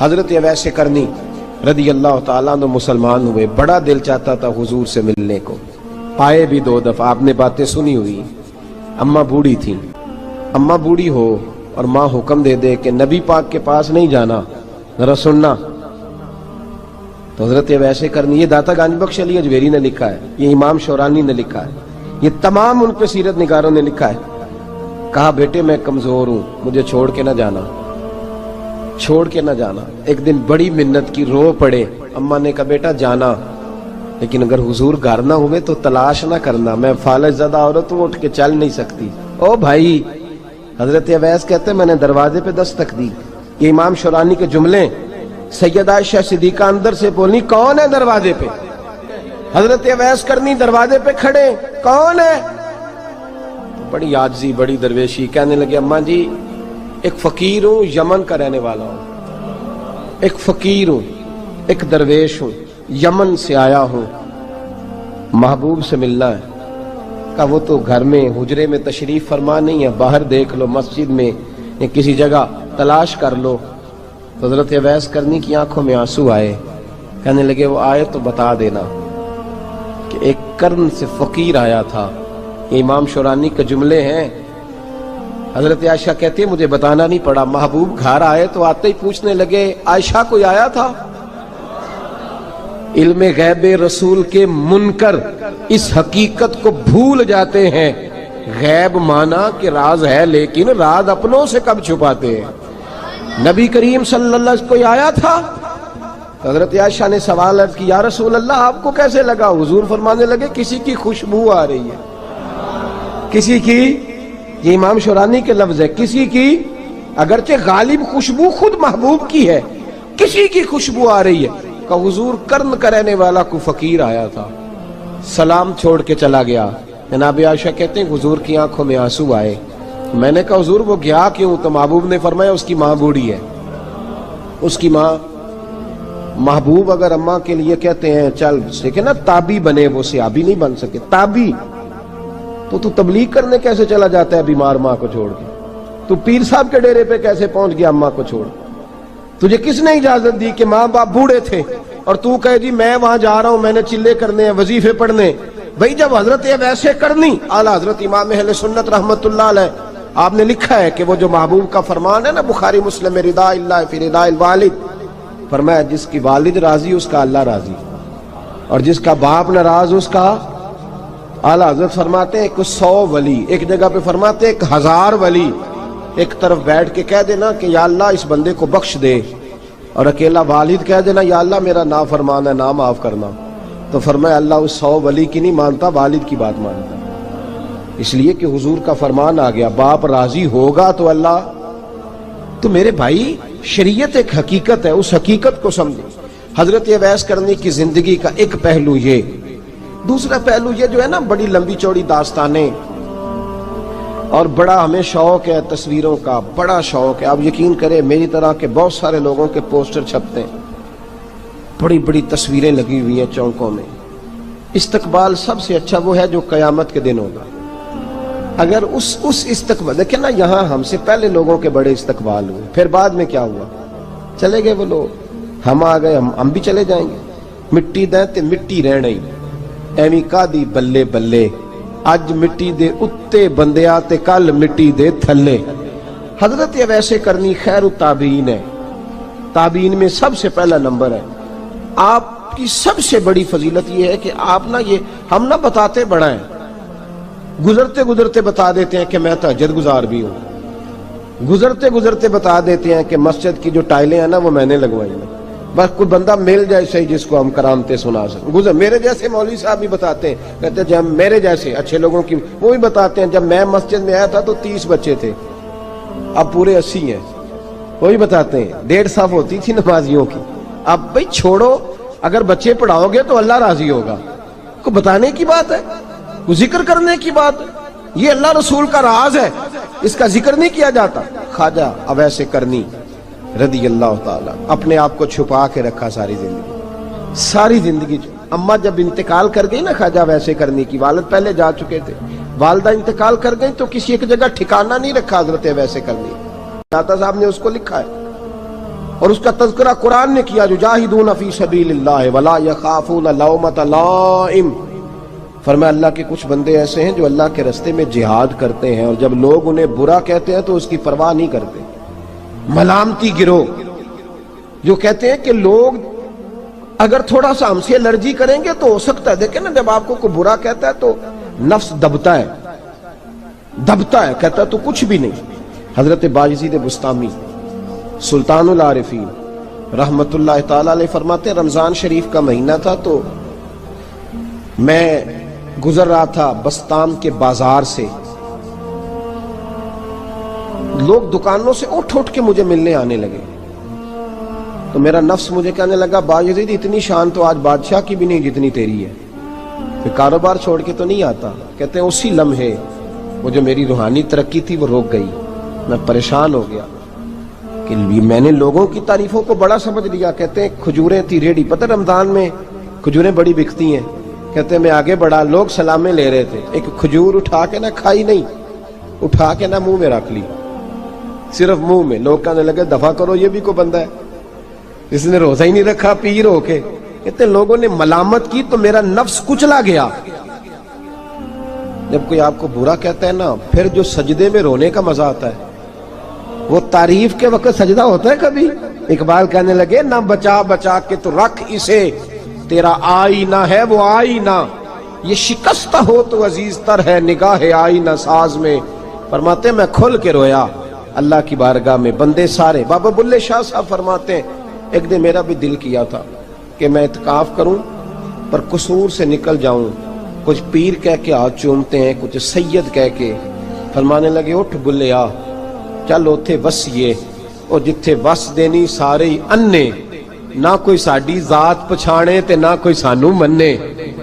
حضرت اویس کرنی رضی اللہ تعالیٰ عنہ مسلمان ہوئے، بڑا دل چاہتا تھا حضور سے ملنے کو، آئے بھی 2 دفعہ، آپ نے باتیں سنی ہوئی۔ اماں بوڑھی تھی، اماں بوڑھی ہو اور ماں حکم دے دے کہ نبی پاک کے پاس نہیں جانا، ذرا سننا، تو حضرت اویس کرنی، یہ داتا گنج بخش علی اجویری نے لکھا ہے، یہ امام شورانی نے لکھا ہے، یہ تمام ان پہ سیرت نگاروں نے لکھا ہے، کہا بیٹے میں کمزور ہوں، مجھے چھوڑ کے نہ جانا، چھوڑ کے نہ جانا۔ ایک دن بڑی منت کی، رو پڑے، اماں نے کہا بیٹا جانا، لیکن اگر حضور گھر نہ ہوئے تو تلاش نہ کرنا، میں فالج زدہ عورت ہوں، اٹھ کے چل نہیں سکتی۔ او بھائی، حضرت اویس کہتے میں نے دروازے پہ دستک دی، یہ امام شورانی کے جملے، سیدہ عائشہ صدیقہ اندر سے بولی کون ہے دروازے پہ؟ حضرت اویس کرنی دروازے پہ کھڑے، کون ہے؟ بڑی عاجزی، بڑی درویشی، کہنے لگے اماں جی ایک فقیر ہوں، یمن کا رہنے والا ہوں، ایک فقیر ہوں، ایک درویش ہوں، یمن سے آیا ہوں، محبوب سے ملنا ہے۔ کہا وہ تو گھر میں حجرے میں تشریف فرما نہیں ہے، باہر دیکھ لو، مسجد میں یا کسی جگہ تلاش کر لو۔ تو حضرت اویس کرنی کی آنکھوں میں آنسو آئے، کہنے لگے وہ آئے تو بتا دینا کہ ایک قرن سے فقیر آیا تھا۔ یہ امام شورانی کے جملے ہیں۔ حضرت عائشہ کہتی ہے مجھے بتانا نہیں پڑا، محبوب گھر آئے تو آتے ہی پوچھنے لگے عائشہ کوئی آیا تھا؟ علم غیب رسول کے منکر اس حقیقت کو بھول جاتے ہیں، غیب مانا کہ راز ہے لیکن راز اپنوں سے کب چھپاتے ہیں۔ نبی کریم صلی اللہ علیہ وسلم کوئی آیا تھا؟ حضرت عائشہ نے سوال عرض کی یا رسول اللہ آپ کو کیسے لگا؟ حضور فرمانے لگے کسی کی خوشبو آ رہی ہے، کسی کی، یہ امام شورانی کے لفظ ہے، کسی کی، اگرچہ غالب خوشبو خود محبوب کی ہے، کسی کی خوشبو آ رہی ہے۔ کہ حضور قرن کا رہنے والا کو فقیر آیا تھا، سلام چھوڑ کے چلا گیا۔ جناب عائشہ کہتے ہیں حضور کی آنکھوں میں آنسو آئے۔ میں نے کہا حضور وہ گیا کیوں؟ تو محبوب نے فرمایا اس کی ماں بوڑھی ہے، اس کی ماں۔ محبوب اگر اماں کے لیے کہتے ہیں چل دیکھیں نا تابی بنے، وہ صحابی نہیں بن سکے، تابی، تو تبلیغ کرنے کیسے چلا جاتا ہے بیمار ماں کو چھوڑ کے؟ تو پیر صاحب کے ڈیرے پہ کیسے پہنچ گیا اماں کو چھوڑ؟ تجھے کس نے اجازت دی کہ ماں باپ بوڑھے تھے اور تو کہے جی میں وہاں جا رہا ہوں، میں نے چلے کرنے ہیں، وظیفے پڑھنے؟ بھئی جب حضرت اویس کرنی اعلیٰ حضرت امام اہل سنت رحمت اللہ علیہ، آپ نے لکھا ہے کہ وہ جو محبوب کا فرمان ہے نا بخاری مسلم میں، رضا اللہ فی رضا الوالد، فرمایا جس کی والد راضی اس کا اللہ راضی، اور جس کا باپ ناراض اس کا اعلیٰ حضرت فرماتے ہیں 100 ولی، ایک جگہ پہ فرماتے ہیں 1000 ولی ایک طرف بیٹھ کے کہہ دینا کہ یا اللہ اس بندے کو بخش دے، اور اکیلا والد کہہ دینا یا اللہ میرا نافرمان ہے نہ معاف کرنا، تو فرمایا اللہ اس 100 ولی کی نہیں مانتا، والد کی بات مانتا، اس لیے کہ حضور کا فرمان آ گیا باپ راضی ہوگا تو اللہ۔ تو میرے بھائی شریعت ایک حقیقت ہے، اس حقیقت کو سمجھو۔ حضرت اویس کرنی کی زندگی کا ایک پہلو یہ، دوسرا پہلو یہ جو ہے نا بڑی لمبی چوڑی داستانیں، اور بڑا ہمیں شوق ہے تصویروں کا، بڑا شوق ہے۔ آپ یقین کریں میری طرح کے بہت سارے لوگوں کے پوسٹر چھپتے ہیں، بڑی بڑی تصویریں لگی ہوئی ہیں چوکوں میں۔ استقبال سب سے اچھا وہ ہے جو قیامت کے دن ہوگا۔ اگر اس استقبال دیکھیں نا، یہاں ہم سے پہلے لوگوں کے بڑے استقبال ہوئے، پھر بعد میں کیا ہوا؟ چلے گئے وہ لوگ، ہم آ گئے، ہم بھی چلے جائیں گے۔ مٹی دیں تے مٹی رہنا ہی، ایویں کا دی بلے بلے، اج مٹی دے اتے بندیا تے کل مٹی دے تھلے۔ حضرت اویس کرنی خیر التابعین ہے، تابعین میں سب سے پہلا نمبر ہے۔ آپ کی سب سے بڑی فضیلت یہ ہے کہ آپ نا، یہ ہم نہ بتاتے بڑا ہیں، گزرتے گزرتے بتا دیتے ہیں کہ میں تہجد گزار بھی ہوں، گزرتے گزرتے بتا دیتے ہیں کہ مسجد کی جو ٹائلیں ہیں نا وہ میں نے لگوائی ہیں، بس کوئی بندہ مل جائے صحیح جس کو ہم کرامتیں سنا سکیں۔ میرے جیسے مولوی صاحب بھی بتاتے ہیں، کہتے ہیں جب میرے جیسے اچھے لوگوں کی، وہ بھی بتاتے ہیں جب میں مسجد میں آیا تھا تو 30 بچے تھے، اب پورے 80 ہیں، وہی بتاتے ہیں 1.5 صف ہوتی تھی نمازیوں کی، اب بھائی چھوڑو، اگر بچے پڑھاؤ گے تو اللہ راضی ہوگا، کو بتانے کی بات ہے، وہ ذکر کرنے کی بات ہے، یہ اللہ رسول کا راز ہے، اس کا ذکر نہیں کیا جاتا۔ خواجہ اویس کرنی رضی اللہ تعالیٰ اپنے آپ کو چھپا کے رکھا ساری زندگی، ساری زندگی۔ اماں جب انتقال کر گئی نا خواجہ اویس کرنی کی، والد پہلے جا چکے تھے، والدہ انتقال کر گئی تو کسی ایک جگہ ٹھکانہ نہیں رکھا حضرت اویس کرنی۔ داتا صاحب نے اس کو لکھا ہے اور اس کا تذکرہ قرآن نے کیا، جو جاہدون فی سبیل اللہ ولا یخافون لومۃ لائم. فرمایا اللہ کے کچھ بندے ایسے ہیں جو اللہ کے راستے میں جہاد کرتے ہیں اور جب لوگ انہیں برا کہتے ہیں تو اس کی پرواہ نہیں کرتے. ملامتی گروہ جو کہتے ہیں کہ لوگ اگر تھوڑا سا ہم سے الرجی کریں گے تو ہو سکتا ہے، دیکھیں نا جب آپ کو کوئی برا کہتا ہے تو نفس دبتا ہے، کہتا ہے تو کچھ بھی نہیں. حضرت بایزید بسطامی سلطان العارفین رحمت اللہ تعالی علیہ فرماتے ہیں رمضان شریف کا مہینہ تھا تو میں گزر رہا تھا بستام کے بازار سے، لوگ دکانوں سے اٹھ کے مجھے ملنے آنے لگے تو میرا نفس مجھے کہنے لگا بایزید اتنی شان تو آج بادشاہ کی بھی نہیں جتنی تیری ہے. پھر کاروبار چھوڑ کے تو نہیں آتا. کہتے ہیں اسی لمحے وہ جو میری روحانی ترقی تھی وہ رک گئی. میں پریشان ہو گیا کہ میں نے لوگوں کی تعریفوں کو بڑا سمجھ لیا. کہتے ہیں کھجوریں تھی ریڈی، پتہ رمضان میں کھجوریں بڑی بکتی ہیں. کہتے ہیں میں آگے بڑھا، لوگ سلامیں لے رہے تھے، ایک کھجور اٹھا کے نہ کھائی نہیں، اٹھا کے نہ منہ میں رکھ لی، صرف منہ میں. لوگ کہنے لگے دفع کرو، یہ بھی کوئی بندہ ہے اس نے روزہ ہی نہیں رکھا پیر ہو کے. کہتے ہیں لوگوں نے ملامت کی تو میرا نفس کچلا گیا. جب کوئی آپ کو برا کہتا ہے نا، پھر جو سجدے میں رونے کا مزہ آتا ہے وہ تعریف کے وقت سجدہ ہوتا ہے کبھی. اقبال کہنے لگے نہ بچا بچا کے تو رکھ اسے، تیرا آئینہ ہے وہ آئینہ، یہ شکستہ ہو تو عزیز تر ہے نگاہ آئینہ ساز میں. فرماتے ہیں میں کھل کے رویا اللہ کی بارگاہ میں. بندے سارے، بابا بلے شاہ صاحب فرماتے ہیں ایک دن میرا بھی دل کیا تھا کہ میں اعتکاف کروں پر قصور سے نکل جاؤں. کچھ پیر کہہ کے ہاتھ چومتے ہیں، کچھ سید کہہ کے. فرمانے لگے اٹھ بلے آ، چل اوتھے وسیے اور جتھے وس دینی سارے ہی انے، نہ کوئی ساڈی ذات پچھانے تے نہ کوئی سانو مننے.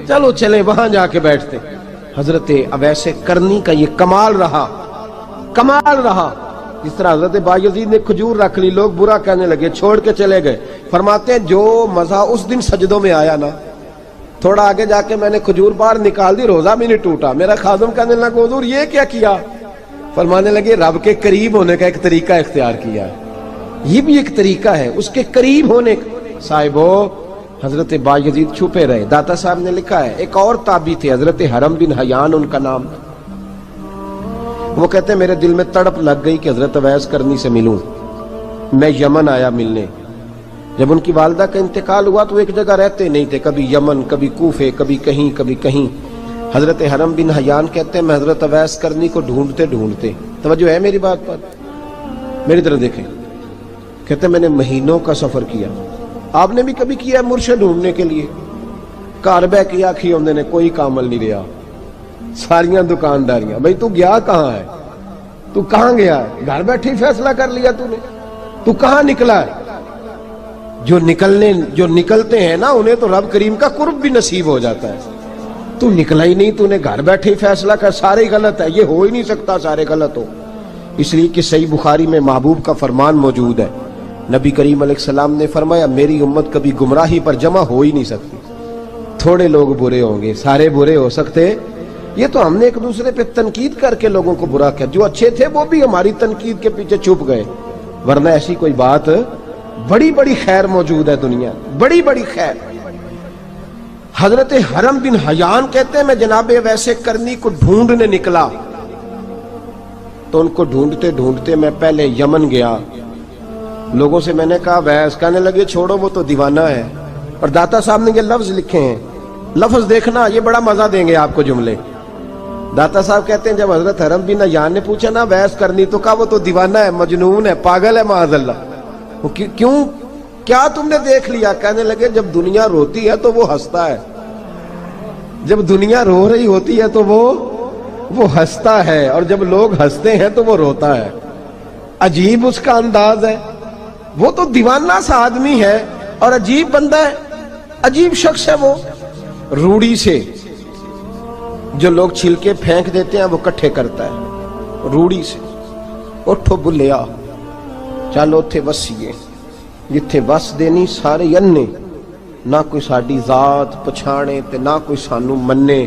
چلو چلے وہاں جا کے بیٹھتے. حضرت اویس کرنی کا یہ کمال رہا. جس طرح حضرت بایزید نے کھجور رکھ لی، لوگ برا کہنے لگے، چھوڑ کے چلے گئے. فرماتے ہیں جو مزہ اس دن سجدوں میں آیا نا، تھوڑا آگے جا کے میں نے کھجور باہر نکال دی، روزہ بھی نہیں ٹوٹا. میرا خادم کہنے لگا حضور یہ کیا کیا؟ فرمانے لگے رب کے قریب ہونے کا ایک طریقہ اختیار کیا ہے، یہ بھی ایک طریقہ ہے اس کے قریب ہونے کا. صاحبو حضرت بایزید چھپے رہے. داتا صاحب نے لکھا ہے ایک اور تابعی تھے حضرت حرم بن حیان ان کا نام. وہ کہتے ہیں میرے دل میں تڑپ لگ گئی کہ حضرت اویس کرنی سے ملوں. میں یمن آیا ملنے. جب ان کی والدہ کا انتقال ہوا تو ایک جگہ رہتے نہیں تھے، کبھی یمن، کبھی کوفے، کبھی کہیں. حضرت حرم بن حیان کہتے ہیں میں حضرت اویس کرنی کو ڈھونڈتے، توجہ ہے میری بات پر، میری طرف دیکھیں. کہتے ہیں میں نے مہینوں کا سفر کیا. آپ نے بھی کبھی کیا ہے مرشد ڈھونڈنے کے لیے؟ گھر بہ کے آکھی ہوندے نے کوئی کامل نہیں رہا، ساریاں دکانداریاں. بھئی تو گیا کہاں ہے؟ تو کہاں گیا ہے؟ گھر بیٹھے ہی فیصلہ کر لیا تو نے؟ تو کہاں نکلا ہے؟ جو نکلتے ہیں نا انہیں تو رب کریم کا قرب بھی نصیب ہو جاتا ہے. تو نکلا ہی نہیں، تو نے گھر بیٹھے ہی فیصلہ کر سارے غلط ہے. یہ ہو ہی نہیں سکتا سارے غلط ہو. اس لیے کہ صحیح بخاری میں محبوب کا فرمان موجود ہے. نبی کریم علیہ السلام نے فرمایا میری امت کبھی گمراہی پر جمع ہو ہی نہیں سکتی. تھوڑے لوگ برے ہوں گے، سارے برے ہو سکتے. یہ تو ہم نے ایک دوسرے پہ تنقید کر کے لوگوں کو برا کیا. جو اچھے تھے وہ بھی ہماری تنقید کے پیچھے چھپ گئے، ورنہ ایسی کوئی بات، بڑی خیر موجود ہے دنیا، بڑی خیر. حضرت حرم بن حیان کہتے ہیں میں جناب اویس کرنی کو ڈھونڈنے نکلا تو ان کو ڈھونڈتے میں پہلے یمن گیا. لوگوں سے میں نے کہا اویس، کہنے لگے چھوڑو وہ تو دیوانہ ہے. اور داتا صاحب نے یہ لفظ لکھے ہیں، لفظ دیکھنا یہ بڑا مزہ دیں گے آپ کو جملے. داتا صاحب کہتے ہیں جب حضرت حرم بن حیان نے پوچھا نا اویس کرنی، تو کہا وہ تو دیوانہ ہے، مجنون ہے، پاگل ہے معاذ اللہ. کیوں؟ کیا تم نے دیکھ لیا؟ کہنے لگے جب دنیا روتی ہے تو وہ ہنستا ہے، جب دنیا رو رہی ہوتی ہے تو وہ ہنستا ہے، اور جب لوگ ہنستے ہیں تو وہ روتا ہے. عجیب اس کا انداز ہے. وہ تو دیوانہ سا آدمی ہے اور عجیب بندہ ہے، عجیب شخص ہے. وہ روڑی سے جو لوگ چھلکے پھینک دیتے ہیں وہ کٹھے کرتا ہے روڑی سے. اٹھو بلیا چل اوتھے وسیے جتھے وس دینی سارے انے، نہ کوئی ساڈی ذات پچھانے تے نہ کوئی سانو مننے.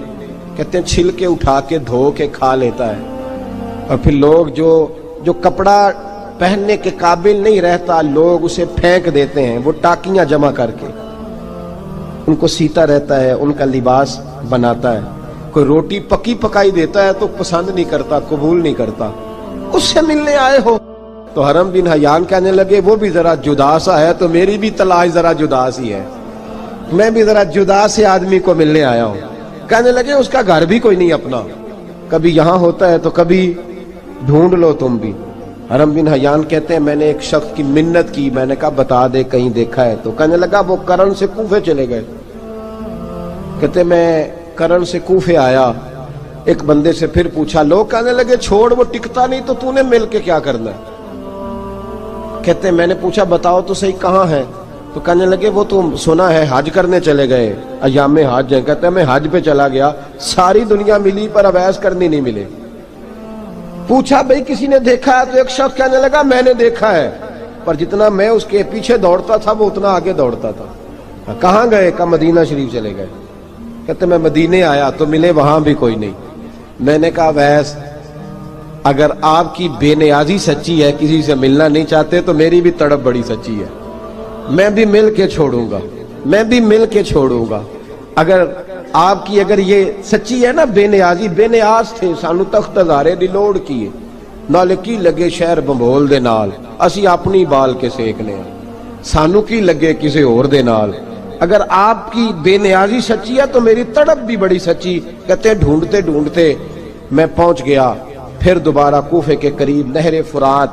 کہتے ہیں چھلکے اٹھا کے دھو کے کھا لیتا ہے. اور پھر لوگ جو کپڑا پہننے کے قابل نہیں رہتا، لوگ اسے پھینک دیتے ہیں، وہ ٹاکیاں جمع کر کے ان کو سیتا رہتا ہے، ان کا لباس بناتا ہے۔ کوئی روٹی پکی پکائی دیتا ہے تو پسند نہیں کرتا، قبول نہیں کرتا، اس سے ملنے آئے ہو؟ تو حرم بن حیان کہنے لگے وہ بھی ذرا جدا سا ہے تو میری بھی تلاش ذرا جدا سی ہے، میں بھی ذرا جدا سے آدمی کو ملنے آیا ہوں۔ کہنے لگے اس کا گھر بھی کوئی نہیں اپنا، کبھی یہاں ہوتا ہے تو کبھی ڈھونڈ لو تم بھی۔ حرم بن حیان کہتے ہیں میں نے ایک شخص کی منت کی، میں نے کہا بتا دے کہیں دیکھا ہے تو؟ کہنے لگا وہ کرن سے کوفے چلے گئے۔ کہتے میں کرن سے کوفے آیا، ایک بندے سے پھر پوچھا، لوگ کہنے لگے چھوڑ وہ ٹکتا نہیں تو نے مل کے کیا کرنا ہے؟ کہتے میں نے پوچھا بتاؤ تو صحیح کہاں ہے؟ تو کہنے لگے وہ تو سنا ہے حج کرنے چلے گئے، ایام حج ہیں۔ کہتے میں حج پہ چلا گیا، ساری دنیا ملی پر اویس کرنی نہیں ملے۔ پوچھا بھئی کسی نے دیکھا ہے؟ تو ایک شخص کہنے لگا میں نے دیکھا ہے، پر جتنا میں اس کے پیچھے دوڑتا تھا وہ اتنا آگے دوڑتا تھا۔ کہاں گئے؟ کہ مدینہ شریف چلے گئے۔ کہتے میں مدینے آیا تو ملے وہاں بھی کوئی نہیں۔ میں نے کہا ویس اگر آپ کی بے نیازی سچی ہے، کسی سے ملنا نہیں چاہتے، تو میری بھی تڑپ بڑی سچی ہے، میں بھی مل کے چھوڑوں گا، میں بھی مل کے چھوڑوں گا۔ اگر آپ کی اگر یہ سچی ہے نا بے نیازی، بے نیاز تھے، سانو تخت ہزارے دی لوڑ کیے، نال کی لگے شہر بمبول دے نال، اسی اپنی بال کے سیکنے ہیں، سانو کی لگے کسی اور دے نال۔ اگر آپ کی بے نیازی سچی ہے تو میری تڑپ بھی بڑی سچی۔ کہتے ڈھونڈتے ڈھونڈتے میں پہنچ گیا، پھر دوبارہ کوفے کے قریب نہر فرات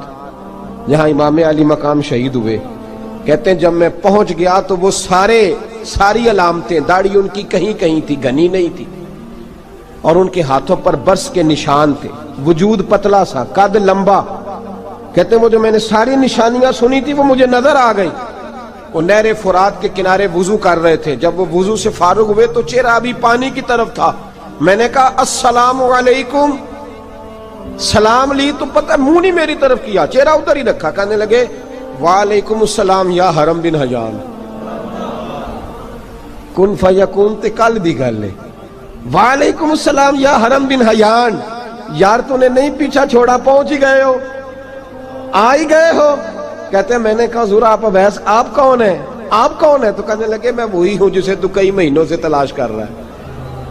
جہاں امام علی مقام شہید ہوئے۔ کہتے ہیں جب میں پہنچ گیا تو وہ ساری علامتیں، داڑھی ان کی کہیں کہیں تھی، گھنی نہیں تھی، اور ان کے ہاتھوں پر برس کے نشان تھے، وجود پتلا سا، قد لمبا۔ کہتے ہیں وہ جو میں نے ساری نشانیاں سنی تھی وہ مجھے نظر آ گئی۔ وہ نہر فرات کے کنارے وضو کر رہے تھے، جب وہ وضو سے فارغ ہوئے تو چہرہ ابھی پانی کی طرف تھا۔ میں نے کہا السلام علیکم، سلام لی تو پتہ منہ نہیں میری طرف کیا، چہرہ ادھر ہی رکھا۔ کہنے لگے وعلیکم السلام یا حرم بن حیان، کن فیکون تے کل دی گل ہے۔ وعلیکم السلام یا حرم بن حیان، یار تو نے نہیں پیچھا چھوڑا، پہنچ ہی گئے ہو، آ ہی گئے ہو۔ کہتے ہیں میں نے کہا حضور آپ اویس، آپ کون ہیں؟ آپ کون ہیں؟ تو کہنے لگے میں وہی ہوں جسے تو کئی مہینوں سے تلاش کر رہا ہے۔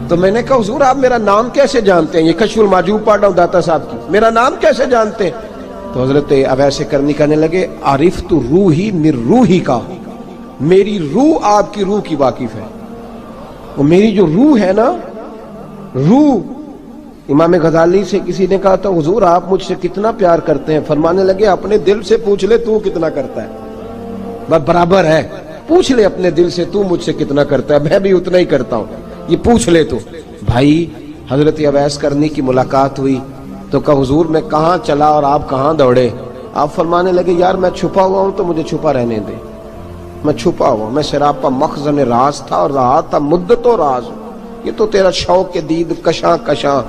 تو میں نے کہا حضور آپ میرا نام کیسے جانتے ہیں؟ یہ کشف المحجوب پڑھ رہا ہوں داتا صاحب کی، میرا نام کیسے جانتے ہیں؟ تو حضرت اویس کرنی کہنے لگے عرفت روحی من روحی کا، میری روح آپ کی روح کی واقف ہے۔ وہ میری جو روح ہے نا، روح۔ امام غزالی سے کسی نے کہا تھا حضور آپ مجھ سے کتنا پیار کرتے ہیں؟ فرمانے لگے اپنے دل سے پوچھ لے تو کتنا کرتا ہے، برابر ہے، پوچھ لے اپنے دل سے تو مجھ سے کتنا کرتا ہے، میں بھی اتنا ہی کرتا ہوں، یہ پوچھ لے تو۔ بھائی حضرت اویس کرنی کی ملاقات ہوئی تو کہا حضور میں کہاں چلا اور آپ کہاں دوڑے؟ آپ فرمانے لگے یار میں چھپا ہوا ہوں تو مجھے چھپا رہنے دے، میں چھپا ہوا، میں سراپا مخزن راز تھا اور رہا تھا مدت و راز۔ یہ تو تیرا شوق کے دید کشاں کشاں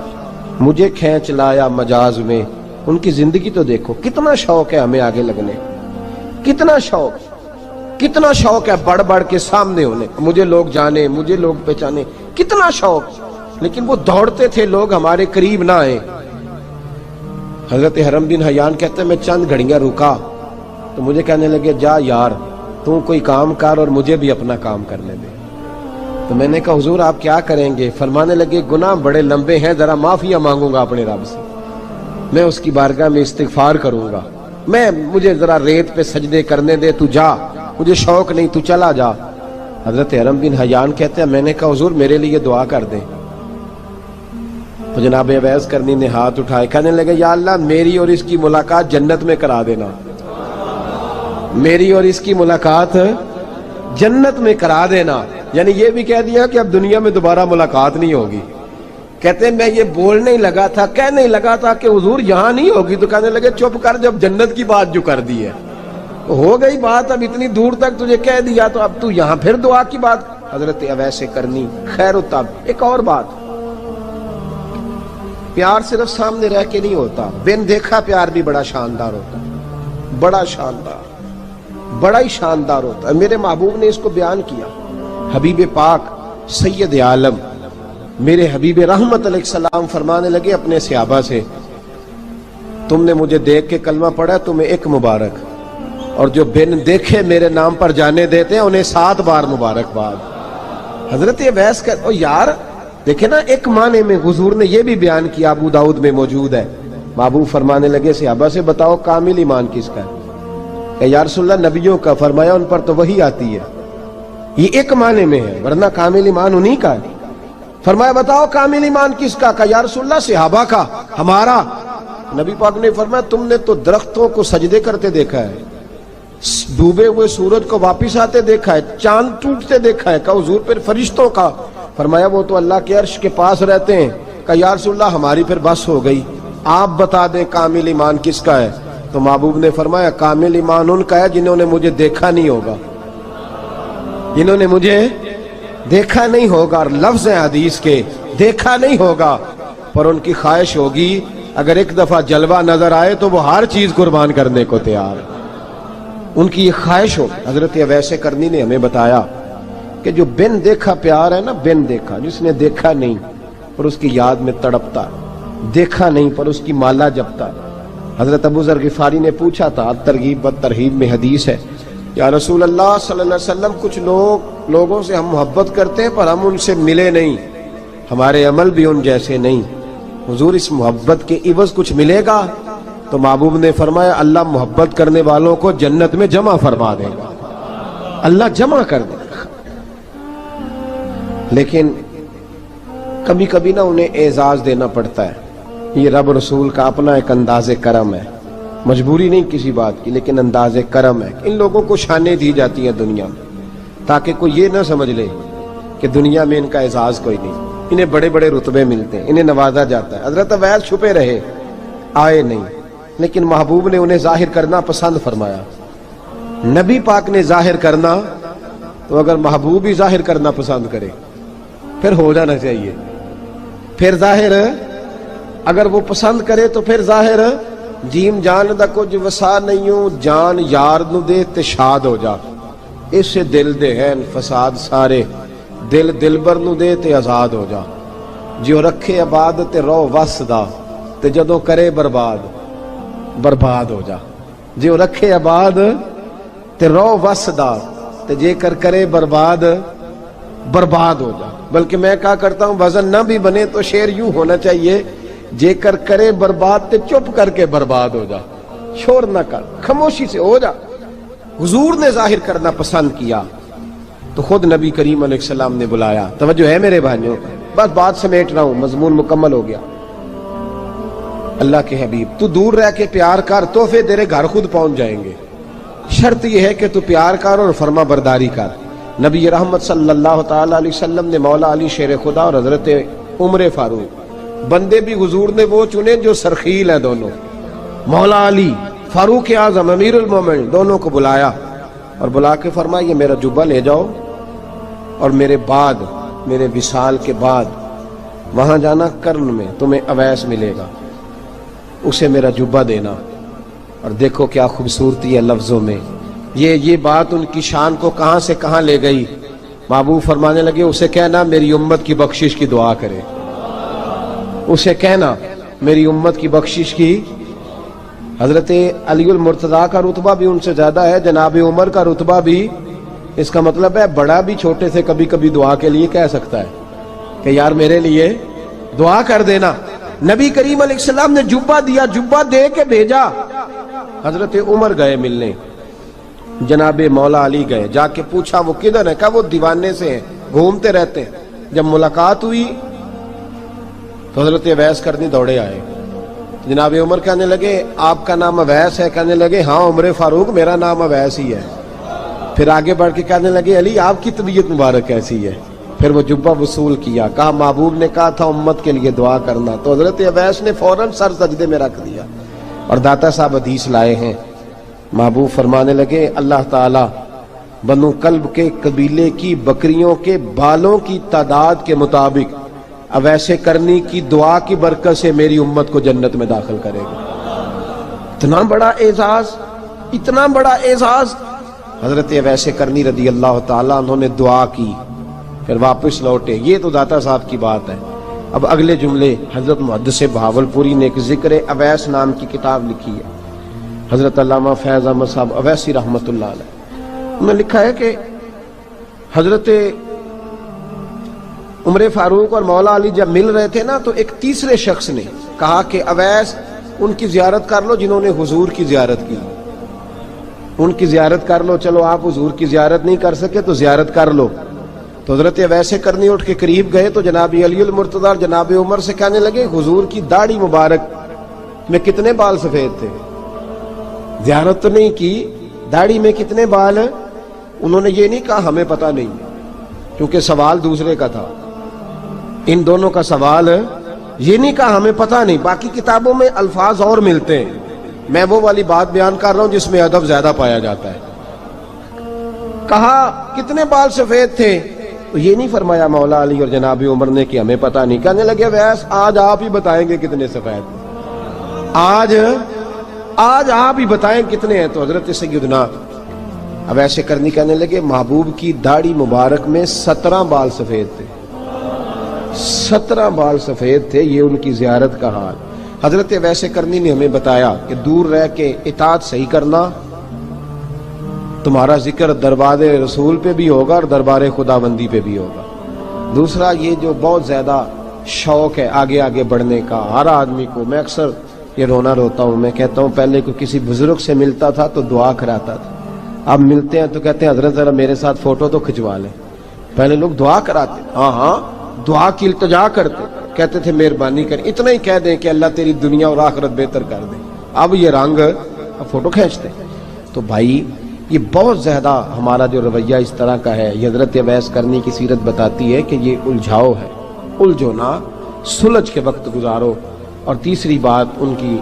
مجھے کھینچ لایا مجاز میں۔ ان کی زندگی تو دیکھو، کتنا شوق ہے ہمیں آگے لگنے، کتنا شوق ہے بڑھ بڑھ کے سامنے ہونے، مجھے لوگ جانے، مجھے لوگ پہچانے، کتنا شوق، لیکن وہ دوڑتے تھے لوگ ہمارے قریب نہ آئے۔ حضرت حرم بن حیان کہتے ہیں میں چند گھڑیاں رکا تو مجھے کہنے لگے جا یار تو کوئی کام کر اور مجھے بھی اپنا کام کرنے دے۔ تو میں نے کہا حضور آپ کیا کریں گے؟ فرمانے لگے گناہ بڑے لمبے ہیں، ذرا معافیاں مانگوں گا اپنے رب سے، میں اس کی بارگاہ میں استغفار کروں گا، مجھے ذرا ریت پہ سجدے کرنے دے، تو جا، مجھے شوق نہیں، تو چلا جا۔ حضرت حرم بن حیان کہتے ہیں میں نے کہا حضور میرے لیے دعا کر دیں۔ تو جناب اویس کرنی نے ہاتھ اٹھائے، کہنے لگے یا اللہ میری اور اس کی ملاقات جنت میں کرا دینا، میری اور اس کی ملاقات جنت میں کرا دینا۔ یعنی یہ بھی کہہ دیا کہ اب دنیا میں دوبارہ ملاقات نہیں ہوگی۔ کہتے ہیں میں یہ بولنے ہی لگا تھا، کہنے ہی لگا تھا کہ حضور یہاں نہیں ہوگی، تو کہنے لگے چپ کر، جب جنت کی بات جو کر دی ہے ہو گئی بات، اب اتنی دور تک تجھے کہہ دیا تو اب تو یہاں پھر دعا کی بات۔ حضرت اویس کرنی خیر التاب۔ ایک اور بات، پیار صرف سامنے رہ کے نہیں ہوتا، بن دیکھا پیار بھی بڑا شاندار ہوتا، بڑا شاندار، بڑا ہی شاندار ہوتا ہے۔ میرے محبوب نے اس کو بیان کیا، حبیب پاک سید عالم میرے حبیب رحمت علیہ السلام فرمانے لگے اپنے صحابہ سے، تم نے مجھے دیکھ کے کلمہ پڑھا تمہیں ایک مبارک، اور جو بن دیکھے میرے نام پر جانے دیتے ہیں انہیں 7 بار مبارکباد۔ حضرت اویس کا یار دیکھیں نا، ایک معنی میں حضور نے یہ بھی بیان کیا، ابو داؤد میں موجود ہے۔ محبوب فرمانے لگے صحابہ سے بتاؤ کامل ایمان کس کا ہے؟ کہ یا رسول اللہ نبیوں کا۔ فرمایا ان پر تو وہی آتی ہے، یہ ایک معنی میں ہے، ورنہ کامل ایمان انہی کا ہے۔ فرمایا بتاؤ کامل ایمان کس کا؟ کہ یا رسول اللہ صحابہ کا، ہمارا۔ نبی پاک نے فرمایا تم نے تو درختوں کو سجدے کرتے دیکھا ہے، ڈوبے ہوئے سورج کو واپس آتے دیکھا ہے، چاند ٹوٹتے دیکھا ہے۔ کہ حضور پھر فرشتوں کا؟ فرمایا وہ تو اللہ کے عرش کے پاس رہتے ہیں۔ کہ یا رسول اللہ ہماری پھر بس ہو گئی، آپ بتا دیں کامل ایمان کس کا ہے؟ تو محبوب نے فرمایا کامل ایمان ان کا ہے جنہوں نے مجھے دیکھا نہیں ہوگا، جنہوں نے مجھے دیکھا نہیں ہوگا، اور لفظ ہیں حدیث کے، دیکھا نہیں ہوگا پر ان کی خواہش ہوگی اگر ایک دفعہ جلوہ نظر آئے تو وہ ہر چیز قربان کرنے کو تیار ہے، ان کی یہ خواہش ہو۔ حضرت اویس کرنی نے ہمیں بتایا کہ جو بن دیکھا پیار ہے نا، بن دیکھا، جس نے دیکھا نہیں پر اس کی یاد میں تڑپتا، دیکھا نہیں پر اس کی مالا جپتا۔ حضرت ابو ذر غفاری نے پوچھا تھا، ترغیب و ترہیب میں حدیث ہے، یا رسول اللہ صلی اللہ علیہ وسلم کچھ لوگوں سے ہم محبت کرتے ہیں پر ہم ان سے ملے نہیں، ہمارے عمل بھی ان جیسے نہیں، حضور اس محبت کے عوض کچھ ملے گا؟ تو محبوب نے فرمایا اللہ محبت کرنے والوں کو جنت میں جمع فرما دے گا، اللہ جمع کر دے گا۔ لیکن کبھی کبھی نا انہیں اعزاز دینا پڑتا ہے، یہ رب رسول کا اپنا ایک انداز کرم ہے، مجبوری نہیں کسی بات کی، لیکن انداز کرم ہے۔ ان لوگوں کو شانیں دی جاتی ہیں دنیا میں تاکہ کوئی یہ نہ سمجھ لے کہ دنیا میں ان کا اعزاز کوئی نہیں، انہیں بڑے بڑے رتبے ملتے ہیں، انہیں نوازا جاتا ہے۔ حضرت اویس چھپے رہے، آئے نہیں، لیکن محبوب نے انہیں ظاہر کرنا پسند فرمایا۔ نبی پاک نے ظاہر کرنا تو اگر محبوب ہی ظاہر کرنا پسند کرے پھر ہو جانا چاہیے، پھر ظاہر اگر وہ پسند کرے تو پھر ظاہر جیم جان دا کچھ وسا نہیں ہوں، جان یار نو دے تے شاد ہو جا، اس سے دل دے ہیں فساد سارے، دل دلبر نو دے تے آزاد ہو جا، جو رکھے آباد تے رو وس دا تے جدوں کرے برباد برباد ہو جا، جو رکھے آباد تے رو وس دا تے جے کر کرے برباد برباد ہو جا۔ بلکہ میں کہا کرتا ہوں وزن نہ بھی بنے تو شعر یوں ہونا چاہیے، جے کر کرے برباد تے چپ کر کے برباد ہو جا، شور نہ کر، خاموشی سے ہو جا۔ حضور نے ظاہر کرنا پسند کیا تو خود نبی کریم علیہ السلام نے بلایا۔ توجہ ہے میرے بھائیوں، بس بات سمیٹ رہا ہوں، مضمون مکمل ہو گیا۔ اللہ کے حبیب تو دور رہ کے پیار کر، تحفے تیرے گھر خود پہنچ جائیں گے، شرط یہ ہے کہ تو پیار کر اور فرما برداری کر۔ نبی رحمت صلی اللہ تعالی علیہ وسلم نے مولا علی شیر خدا اور حضرت عمر فاروق، بندے بھی حضور نے وہ چنے جو سرخیل ہیں دونوں، مولا علی فاروق اعظم امیر المومنین، دونوں کو بلایا اور بلا کے فرمایا یہ میرا جبہ لے جاؤ اور میرے بعد، میرے وصال کے بعد وہاں جانا کرن میں تمہیں اویس ملے گا، اسے میرا جبہ دینا۔ اور دیکھو کیا خوبصورتی ہے لفظوں میں، یہ بات ان کی شان کو کہاں سے کہاں لے گئی۔ محبوب فرمانے لگے اسے کہنا میری امت کی بخشش کی دعا کرے، اسے کہنا میری امت کی بخشش کی۔ حضرت علی المرتضیٰ کا رتبہ بھی ان سے زیادہ ہے، جناب عمر کا رتبہ بھی، اس کا مطلب ہے بڑا بھی چھوٹے سے کبھی کبھی دعا کے لیے کہہ سکتا ہے کہ یار میرے لیے دعا کر دینا۔ نبی کریم علیہ السلام نے جبہ دیا، جبہ دے کے بھیجا۔ حضرت عمر گئے ملنے، جناب مولا علی گئے، جا کے پوچھا وہ کدھر ہے؟ کہا وہ دیوانے سے ہیں، گھومتے رہتے ہیں۔ جب ملاقات ہوئی تو حضرت اویس کرنی دوڑے آئے، جناب عمر کہنے لگے آپ کا نام اویس ہے؟ کہنے لگے ہاں عمر فاروق میرا نام اویس ہی ہے۔ پھر آگے بڑھ کے کہنے لگے علی آپ کی طبیعت مبارک کیسی ہے؟ پھر وہ جبہ وصول کیا، کہا محبوب نے کہا تھا امت کے لیے دعا کرنا، تو حضرت اویس نے فوراً سر سجدے میں رکھ دیا۔ اور داتا صاحب حدیث لائے ہیں، محبوب فرمانے لگے اللہ تعالی بنو کلب کے قبیلے کی بکریوں کے بالوں کی تعداد کے مطابق اویس کرنی کی دعا کی برکت سے میری امت کو جنت میں داخل کرے گا۔ اتنا بڑا اعزاز، اتنا بڑا اعزاز۔ حضرت اویس کرنی رضی اللہ تعالیٰ انہوں نے دعا کی، پھر واپس لوٹے۔ یہ تو داتا صاحب کی بات ہے، اب اگلے جملے حضرت محدث بہاولپوری نے ایک ذکر اویس نام کی کتاب لکھی ہے، حضرت علامہ فیض احمد صاحب اویسی رحمۃ اللہ علیہ، انہوں نے لکھا ہے کہ حضرت عمر فاروق اور مولا علی جب مل رہے تھے نا تو ایک تیسرے شخص نے کہا کہ اویس ان کی زیارت کر لو جنہوں نے حضور کی زیارت کی، ان کی زیارت کر لو، چلو آپ حضور کی زیارت نہیں کر سکے تو زیارت کر لو۔ تو حضرت اویس کرنی اٹھ کے قریب گئے تو جناب علی المرتضیٰ اور جناب عمر سے کہنے لگے حضور کی داڑھی مبارک میں کتنے بال سفید تھے؟ زیارت تو نہیں کی، داڑھی میں کتنے بال؟ انہوں نے یہ نہیں کہا ہمیں پتہ نہیں، کیونکہ سوال دوسرے کا تھا، ان دونوں کا سوال یہ نہیں کہا ہمیں پتہ نہیں۔ باقی کتابوں میں الفاظ اور ملتے ہیں، میں وہ والی بات بیان کر رہا ہوں جس میں ادب زیادہ پایا جاتا ہے۔ کہا کتنے بال سفید تھے؟ تو یہ نہیں فرمایا مولا علی اور جناب عمر نے کہ ہمیں پتہ نہیں، کہنے لگے ویس آج آپ ہی بتائیں گے کتنے سفید تھے، آج آپ ہی بتائیں کتنے ہیں۔ تو حضرت سیدنا اویس کرنی کہنے لگے محبوب کی داڑھی مبارک میں 17 بال سفید تھے، 17 بال سفید تھے، یہ ان کی زیارت کا حال۔ حضرت اویس کرنی نے ہمیں بتایا کہ دور رہ کے اطاعت صحیح کرنا، تمہارا ذکر دربار رسول پہ بھی ہوگا اور دربار خداوندی پہ بھی ہوگا۔ دوسرا یہ جو بہت زیادہ شوق ہے آگے آگے بڑھنے کا ہر آدمی کو، میں اکثر یہ روتا ہوں، میں کہتا ہوں پہلے کوئی کسی بزرگ سے ملتا تھا تو دعا کراتا تھا، اب ملتے ہیں تو کہتے ہیں حضرت ذرا میرے ساتھ فوٹو تو کھنچوا لیں۔ پہلے لوگ دعا کراتے، ہاں دعا کی التجا کرتے، کہتے تھے مہربانی کر، اتنا ہی کہہ دیں کہ اللہ تیری دنیا اور آخرت بہتر کر دے، اب یہ رنگ اب فوٹو کھینچتے۔ تو بھائی یہ بہت زیادہ ہمارا جو رویہ اس طرح کا ہے، یہ حضرت اویس کرنی کی سیرت بتاتی ہے کہ یہ الجھاؤ ہے، الجھو نہ، سلجھ کے وقت گزارو۔ اور تیسری بات ان کی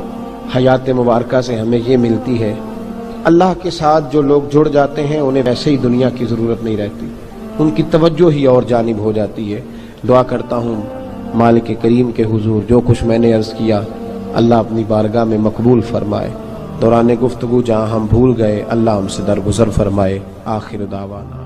حیات مبارکہ سے ہمیں یہ ملتی ہے، اللہ کے ساتھ جو لوگ جڑ جاتے ہیں انہیں ویسے ہی دنیا کی ضرورت نہیں رہتی، ان کی توجہ ہی اور جانب ہو جاتی ہے۔ دعا کرتا ہوں مالک کریم کے حضور جو کچھ میں نے عرض کیا اللہ اپنی بارگاہ میں مقبول فرمائے، دوران گفتگو جہاں ہم بھول گئے اللہ ہم سے درگزر فرمائے۔ آخر دعوانا